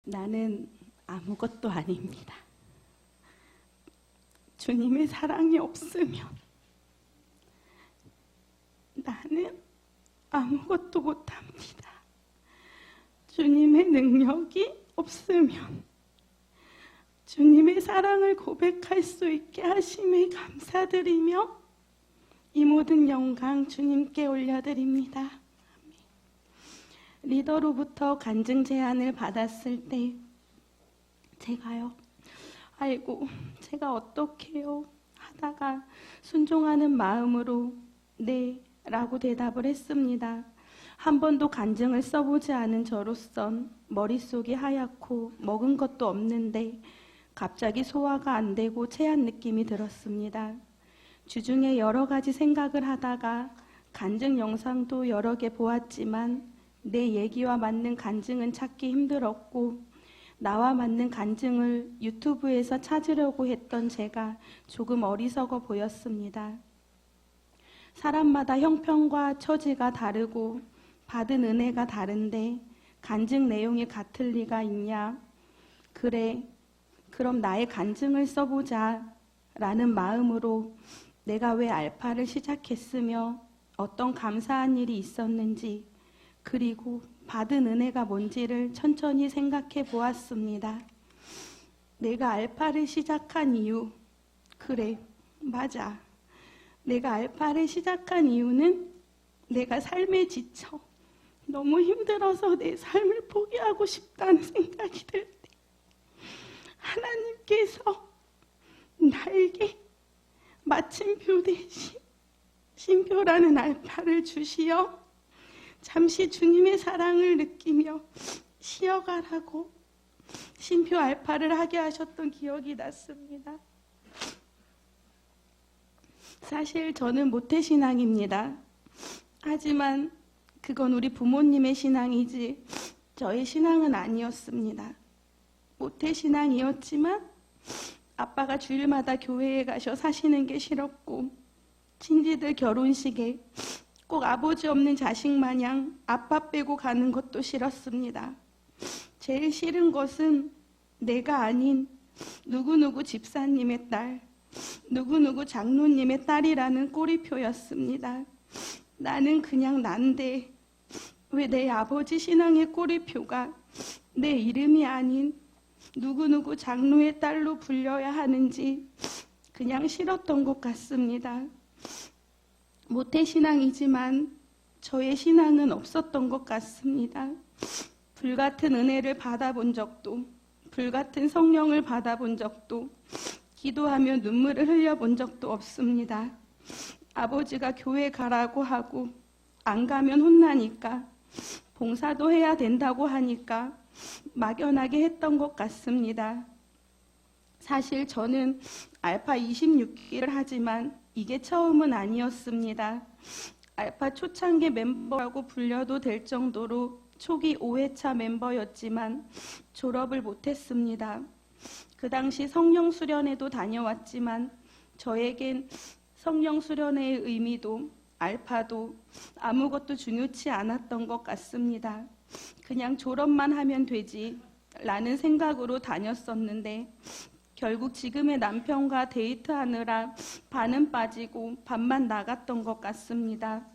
나는 아무것도 아닙니다. 주님의 사랑이 없으면 나는 아무것도 못합니다. 주님의 능력이 없으면 주님의 사랑을 고백할 수 있게 하심에 감사드리며 이 모든 영광 주님께 올려드립니다. 리더로부터 간증 제안을 받았을 때 제가요, 아이고 제가 어떡해요 하다가 순종하는 마음으로 네 라고 대답을 했습니다. 한 번도 간증을 써보지 않은 저로선 머릿속이 하얗고 먹은 것도 없는데 갑자기 소화가 안 되고 체한 느낌이 들었습니다. 주중에 여러 가지 생각을 하다가 간증 영상도 여러 개 보았지만 내 얘기와 맞는 간증은 찾기 힘들었고 나와 맞는 간증을 유튜브에서 찾으려고 했던 제가 조금 어리석어 보였습니다. 사람마다 형편과 처지가 다르고 받은 은혜가 다른데 간증 내용이 같을 리가 있냐? 그래, 그럼 나의 간증을 써보자 라는 마음으로 내가 왜 알파를 시작했으며 어떤 감사한 일이 있었는지 그리고 받은 은혜가 뭔지를 천천히 생각해 보았습니다. 내가 알파를 시작한 이유, 그래, 맞아. 내가 알파를 시작한 이유는 내가 삶에 지쳐 너무 힘들어서 내 삶을 포기하고 싶다는 생각이 들 때 하나님께서 나에게 마침표 대신 쉼표라는 알파를 주시어 잠시 주님의 사랑을 느끼며 쉬어가라고 쉼표 알파를 하게 하셨던 기억이 났습니다. 사실 저는 모태신앙입니다. 하지만 그건 우리 부모님의 신앙이지 저의 신앙은 아니었습니다. 모태신앙이었지만 아빠가 주일마다 교회에 가셔 사시는 게 싫었고 친지들 결혼식에 꼭 아버지 없는 자식 마냥 아빠 빼고 가는 것도 싫었습니다. 제일 싫은 것은 내가 아닌 누구누구 집사님의 딸, 누구누구 장로님의 딸이라는 꼬리표였습니다. 나는 그냥 난데 왜 내 아버지 신앙의 꼬리표가 내 이름이 아닌 누구누구 장로의 딸로 불려야 하는지 그냥 싫었던 것 같습니다. 모태신앙이지만 저의 신앙은 없었던 것 같습니다. 불같은 은혜를 받아본 적도, 불같은 성령을 받아본 적도, 기도하며 눈물을 흘려본 적도 없습니다. 아버지가 교회 가라고 하고 안 가면 혼나니까 봉사도 해야 된다고 하니까 막연하게 했던 것 같습니다. 사실 저는 알파 26기를 하지만 이게 처음은 아니었습니다. 알파 초창기 멤버라고 불려도 될 정도로 초기 5회차 멤버였지만 졸업을 못했습니다. 그 당시 성령 수련회도 다녀왔지만 저에겐 성령 수련회의 의미도 알파도 아무것도 중요치 않았던 것 같습니다. 그냥 졸업만 하면 되지 라는 생각으로 다녔었는데 결국 지금의 남편과 데이트하느라 반은 빠지고 반만 나갔던 것 같습니다.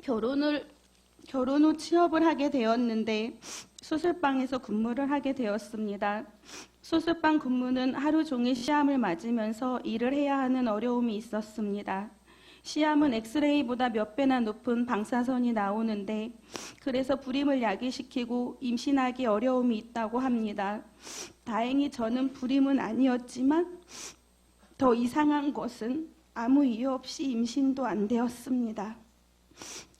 결혼 후 취업을 하게 되었는데 수술방에서 근무를 하게 되었습니다. 수술방 근무는 하루 종일 시암을 맞으면서 일을 해야 하는 어려움이 있었습니다. 시암은 엑스레이보다 몇 배나 높은 방사선이 나오는데 그래서 불임을 야기시키고 임신하기 어려움이 있다고 합니다. 다행히 저는 불임은 아니었지만 더 이상한 것은 아무 이유 없이 임신도 안 되었습니다.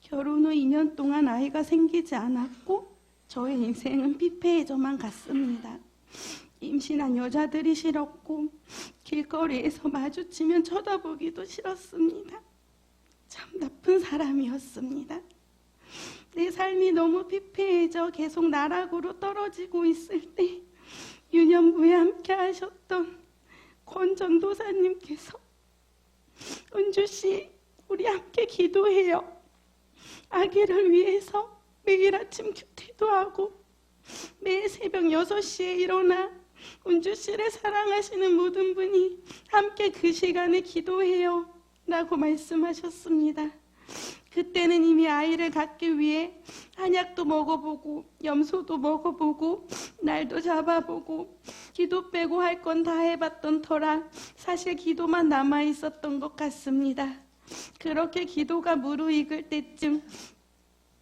결혼 후 2년 동안 아이가 생기지 않았고 저의 인생은 피폐해져만 갔습니다. 임신한 여자들이 싫었고 길거리에서 마주치면 쳐다보기도 싫었습니다. 참 나쁜 사람이었습니다. 내 삶이 너무 피폐해져 계속 나락으로 떨어지고 있을 때 유년부에 함께 하셨던 권 전도사님께서 은주씨 우리 함께 기도해요. 아기를 위해서 매일 아침 큐티도 하고 매일 새벽 6시에 일어나 운주씨를 사랑하시는 모든 분이 함께 그 시간에 기도해요 라고 말씀하셨습니다. 그때는 이미 아이를 갖기 위해 한약도 먹어보고 염소도 먹어보고 날도 잡아보고 기도 빼고 할 건 다 해봤던 터라 사실 기도만 남아있었던 것 같습니다. 그렇게 기도가 무르익을 때쯤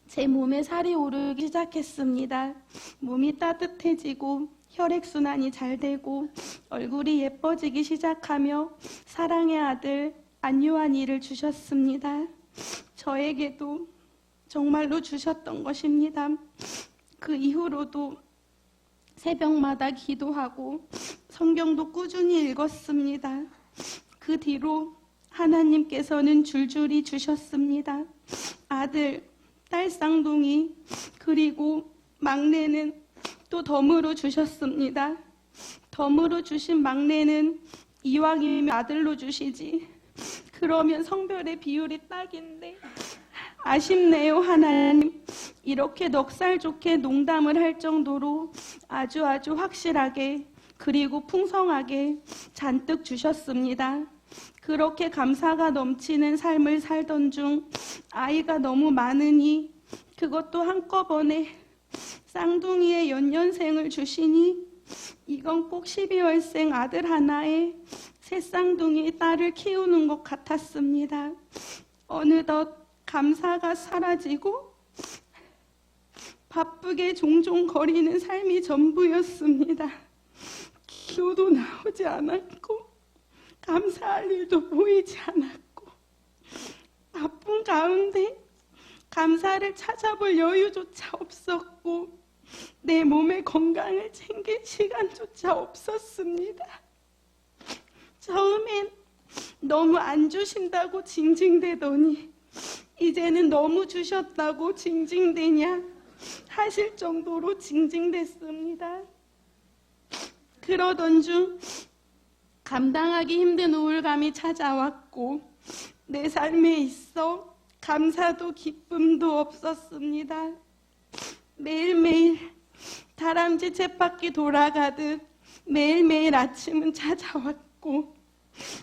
제 몸에 살이 오르기 시작했습니다. 몸이 따뜻해지고 혈액순환이 잘 되고 얼굴이 예뻐지기 시작하며 사랑의 아들 안요한이를 주셨습니다. 저에게도 정말로 주셨던 것입니다. 그 이후로도 새벽마다 기도하고 성경도 꾸준히 읽었습니다. 그 뒤로 하나님께서는 줄줄이 주셨습니다. 아들, 딸 쌍둥이, 그리고 막내는 또 덤으로 주셨습니다. 덤으로 주신 막내는 이왕이면 아들로 주시지. 그러면 성별의 비율이 딱인데 아쉽네요 하나님. 이렇게 넉살 좋게 농담을 할 정도로 아주 확실하게 그리고 풍성하게 잔뜩 주셨습니다. 그렇게 감사가 넘치는 삶을 살던 중 아이가 너무 많으니 그것도 한꺼번에 쌍둥이의 연년생을 주시니 이건 꼭 12월생 아들 하나에 새 쌍둥이 딸을 키우는 것 같았습니다. 어느덧 감사가 사라지고 바쁘게 종종 거리는 삶이 전부였습니다. 기도도 나오지 않았고 감사할 일도 보이지 않았고 바쁜 가운데 감사를 찾아볼 여유조차 없었고 내 몸의 건강을 챙길 시간조차 없었습니다. 처음엔 너무 안 주신다고 징징대더니 이제는 너무 주셨다고 징징대냐 하실 정도로 징징댔습니다. 그러던 중 감당하기 힘든 우울감이 찾아왔고 내 삶에 있어 감사도 기쁨도 없었습니다. 매일매일 다람쥐 쳇바퀴 돌아가듯 매일매일 아침은 찾아왔고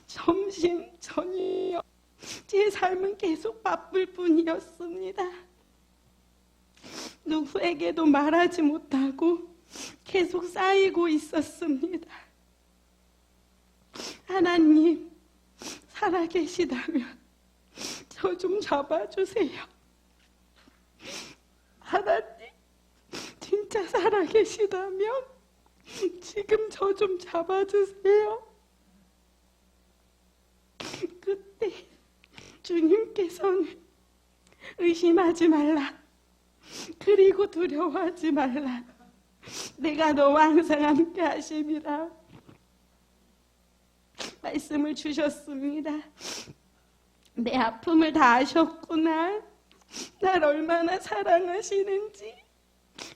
점심, 저녁 제 삶은 계속 바쁠 뿐이었습니다. 누구에게도 말하지 못하고 계속 쌓이고 있었습니다. 하나님, 살아계시다면 저 좀 잡아주세요. 하나님, 진짜 살아계시다면 지금 저 좀 잡아주세요. 그때 주님께서는 의심하지 말라. 그리고 두려워하지 말라. 내가 너와 항상 함께 하심이라 말씀을 주셨습니다. 내 아픔을 다 아셨구나. 날 얼마나 사랑하시는지,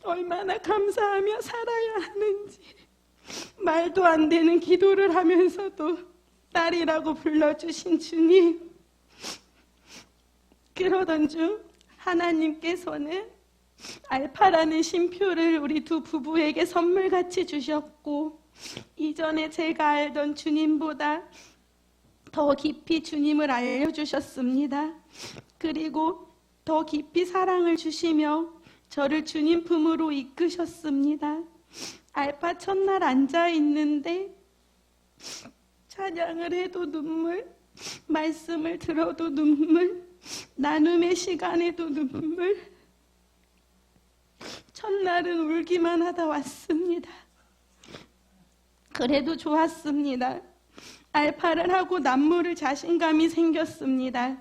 얼마나 감사하며 살아야 하는지. 말도 안 되는 기도를 하면서도 딸이라고 불러주신 주님. 그러던 중 하나님께서는 알파라는 쉼표를 우리 두 부부에게 선물같이 주셨고 이전에 제가 알던 주님보다 더 깊이 주님을 알려주셨습니다. 그리고 더 깊이 사랑을 주시며 저를 주님 품으로 이끄셨습니다. 알파 첫날 앉아있는데 찬양을 해도 눈물, 말씀을 들어도 눈물, 나눔의 시간에도 눈물. 첫날은 울기만 하다 왔습니다. 그래도 좋았습니다. 알파를 하고 남모를 자신감이 생겼습니다.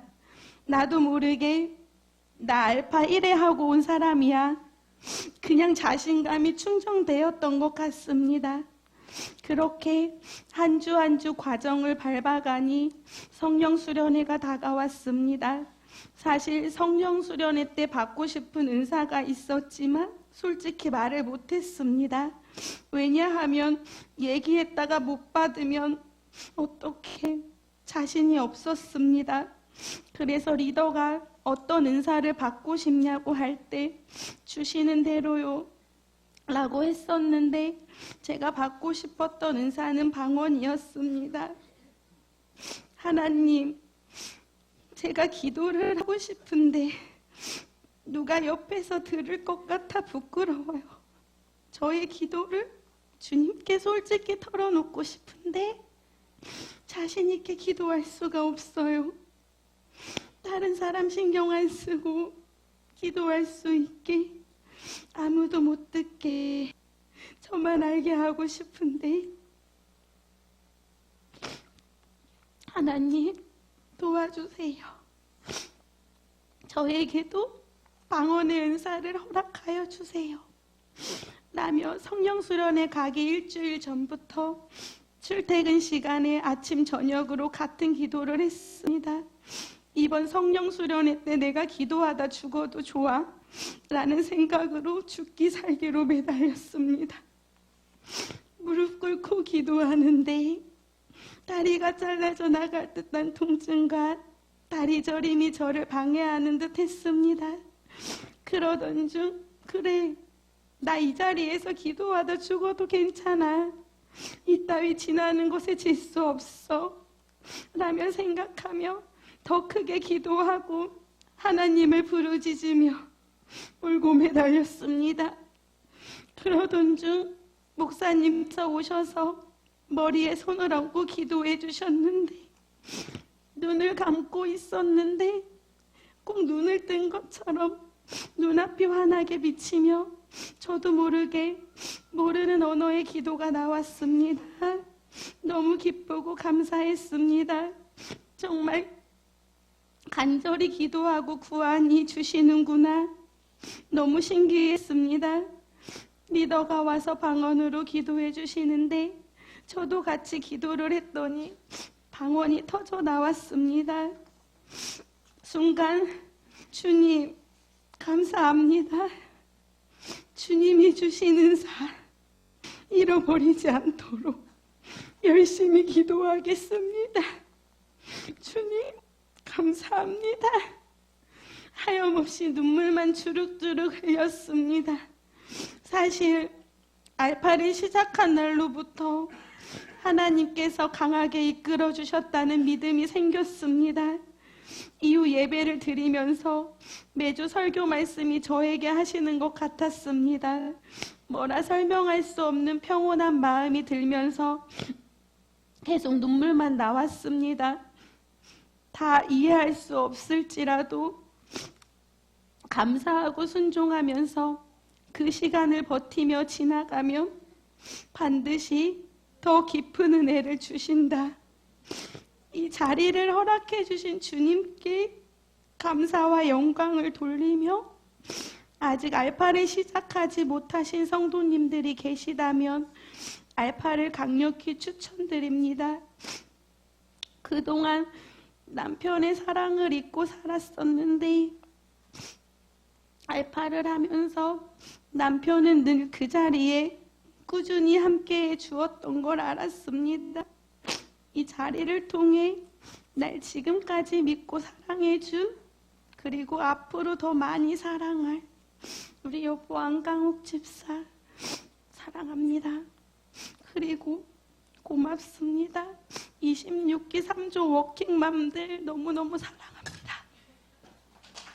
나도 모르게 나 알파 1회 하고 온 사람이야. 그냥 자신감이 충정되었던 것 같습니다. 그렇게 한 주 한 주 과정을 밟아가니 성령 수련회가 다가왔습니다. 사실 성령 수련회 때 받고 싶은 은사가 있었지만 솔직히 말을 못했습니다. 왜냐하면 얘기했다가 못 받으면 어떻게 자신이 없었습니다. 그래서 리더가 어떤 은사를 받고 싶냐고 할 때 주시는 대로요. 라고 했었는데 제가 받고 싶었던 은사는 방언이었습니다. 하나님, 제가 기도를 하고 싶은데 누가 옆에서 들을 것 같아 부끄러워요. 저의 기도를 주님께 솔직히 털어놓고 싶은데 자신 있게 기도할 수가 없어요. 다른 사람 신경 안 쓰고 기도할 수 있게, 아무도 못 듣게 저만 알게 하고 싶은데 하나님 도와주세요. 저에게도 방언의 은사를 허락하여 주세요. 라며 성령 수련회 가기 일주일 전부터 출퇴근 시간에 아침 저녁으로 같은 기도를 했습니다. 이번 성령 수련회 때 내가 기도하다 죽어도 좋아 라는 생각으로 죽기 살기로 매달렸습니다. 무릎 꿇고 기도하는데 다리가 잘라져 나갈 듯한 통증과 다리 저림이 저를 방해하는 듯 했습니다. 그러던 중, 그래, 나 이 자리에서 기도하다 죽어도 괜찮아. 이따위 지나는 곳에 질 수 없어 라며 생각하며 더 크게 기도하고 하나님을 부르짖으며 울고 매달렸습니다. 그러던 중 목사님께서 오셔서 머리에 손을 얹고 기도해 주셨는데 눈을 감고 있었는데 꼭 눈을 뜬 것처럼 눈앞이 환하게 비치며 저도 모르게 모르는 언어의 기도가 나왔습니다. 너무 기쁘고 감사했습니다. 정말 간절히 기도하고 구하니 주시는구나. 너무 신기했습니다. 리더가 와서 방언으로 기도해 주시는데 저도 같이 기도를 했더니 방언이 터져 나왔습니다. 순간 주님 감사합니다. 주님이 주시는 사 잃어버리지 않도록 열심히 기도하겠습니다. 주님 감사합니다. 하염없이 눈물만 주룩주룩 흘렸습니다. 사실 알파를 시작한 날로부터 하나님께서 강하게 이끌어 주셨다는 믿음이 생겼습니다. 이후 예배를 드리면서 매주 설교 말씀이 저에게 하시는 것 같았습니다. 뭐라 설명할 수 없는 평온한 마음이 들면서 계속 눈물만 나왔습니다. 다 이해할 수 없을지라도 감사하고 순종하면서 그 시간을 버티며 지나가면 반드시 더 깊은 은혜를 주신다. 이 자리를 허락해 주신 주님께 감사와 영광을 돌리며 아직 알파를 시작하지 못하신 성도님들이 계시다면 알파를 강력히 추천드립니다. 그동안 남편의 사랑을 잊고 살았었는데 알파를 하면서 남편은 늘 그 자리에 꾸준히 함께해 주었던 걸 알았습니다. 이 자리를 통해 날 지금까지 믿고 사랑해 준, 그리고 앞으로 더 많이 사랑할 우리 여보 안강욱 집사 사랑합니다. 그리고 고맙습니다. 26기 3조 워킹맘들 너무너무 사랑합니다.